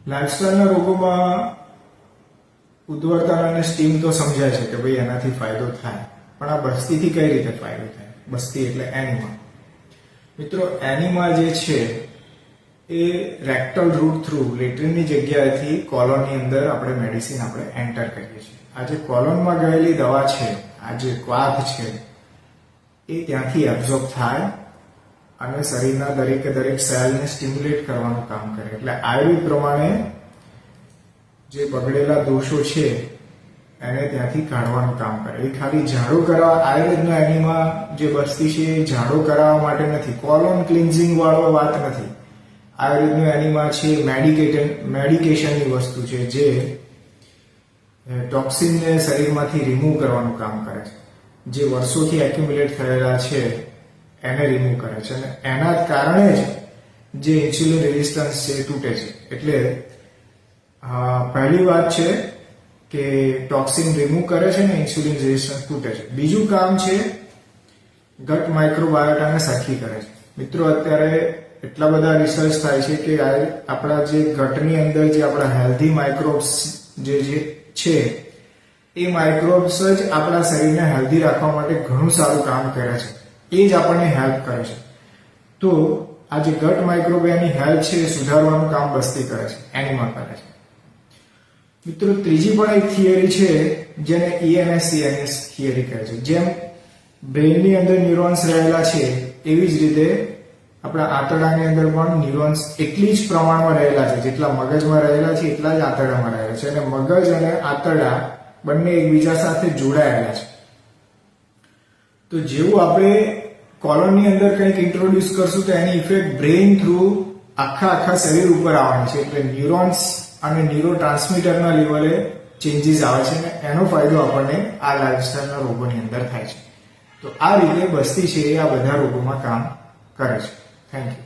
લાઇફસ્ટાઇલના રોગોમાં ઉદ્વર્તન અને સ્ટીમ તો સમજાય છે કે ભાઈ એનાથી ફાયદો થાય, પણ આ બસ્તીથી કઈ રીતે ફાયદો થાય? બસ્તી એટલે એનિમા. મિત્રો, એનિમા જે છે એ રેક્ટલ રૂટ થ્રુ લેટ્રિનની જગ્યાએથી કોલોનની અંદર આપણે મેડિસિન એન્ટર કરીએ છીએ. આ જે કોલોનમાં ગયેલી દવા છે, આ જે ક્વાથ છે, એ ત્યાંથી એબ્ઝોર્બ થાય અને શરીરના દરેકે દરેક સેલને સ્ટિમ્યુલેટ કરવાનું કામ કરે. એટલે આયુર્વેદ પ્રમાણે જે બગડેલા દોષો છે એને ત્યાંથી કાઢવાનું કામ કરે. એ ખાલી ઝાડો કરાવવા, આયુર્વેદનો એનિમા જે બસ્તી છે એ ઝાડો કરાવવા માટે નથી, કોલોન ક્લિન્ઝિંગ વાળો વાત નથી. આયુર્વેદનો એનિમા છે મેડિકેશનની વસ્તુ છે જે ટોક્સિનને શરીરમાંથી રિમૂવ કરવાનું કામ કરે છે. જે વર્ષોથી એક્યુમ્યુલેટ થયેલા છે એને રિમૂવ કરે છે અને એના કારણે જ જે ઇન્સ્યુલિન રેઝિસ્ટન્સ છે તૂટે છે. એટલે પહેલી વાત છે કે ટોક્સિન રિમૂવ કરે છે ને ઇન્સ્યુલિન રેઝિસ્ટન્સ તૂટે છે. બીજું કામ છે ગટ માઇક્રોબાયોટાને સરખી કરે છે. મિત્રો, અત્યારે એટલા બધા રિસર્ચ થાય છે કે આપણા જે ગટની અંદર જે આપણા હેલ્ધી માઇક્રોબ્સ જે છે એ માઇક્રોબ્સ જ આપણા શરીરને હેલ્ધી રાખવા માટે ઘણું સારું કામ કરે છે. એ જ આપણને હેલ્પ કરે છે. તો આ જે ગટ માઇક્રોબિયાની હેલ્થ છે એ સુધારવાનું કામ બસ્તી કરે છે, એનિમા કરે છે. મિત્રો, ત્રીજી પણ એક થિયરી છે જેને ENS-CNS થિયરી કહે છે. જેમ બ્રેઇનની અંદર ન્યુરોન્સ રહેલા છે એવી જ રીતે આપણા આંતરડાની અંદર પણ ન્યુરોન્સ એટલી જ પ્રમાણમાં રહેલા છે, જેટલા મગજમાં રહેલા છે એટલા જ આંતરડામાં રહેલા છે. અને મગજ અને આંતરડા બંને એકબીજા સાથે જોડાયેલા છે. તો જેવું આપણે કોલોનની અંદર કંઈક ઇન્ટ્રોડ્યુસ કરશું તો એની ઇફેક્ટ બ્રેઇન થ્રુ આખા શરીર ઉપર આવવાની છે. એટલે ન્યુરોન્સ અને ન્યુરો ટ્રાન્સમીટરના લેવલે ચેન્જીસ આવે છે અને એનો ફાયદો આપણને આ લાઇફસ્ટાઇલના રોગોની અંદર થાય છે. તો આ રીતે બસ્તી છે એ આ બધા રોગોમાં કામ કરે છે. Thank you.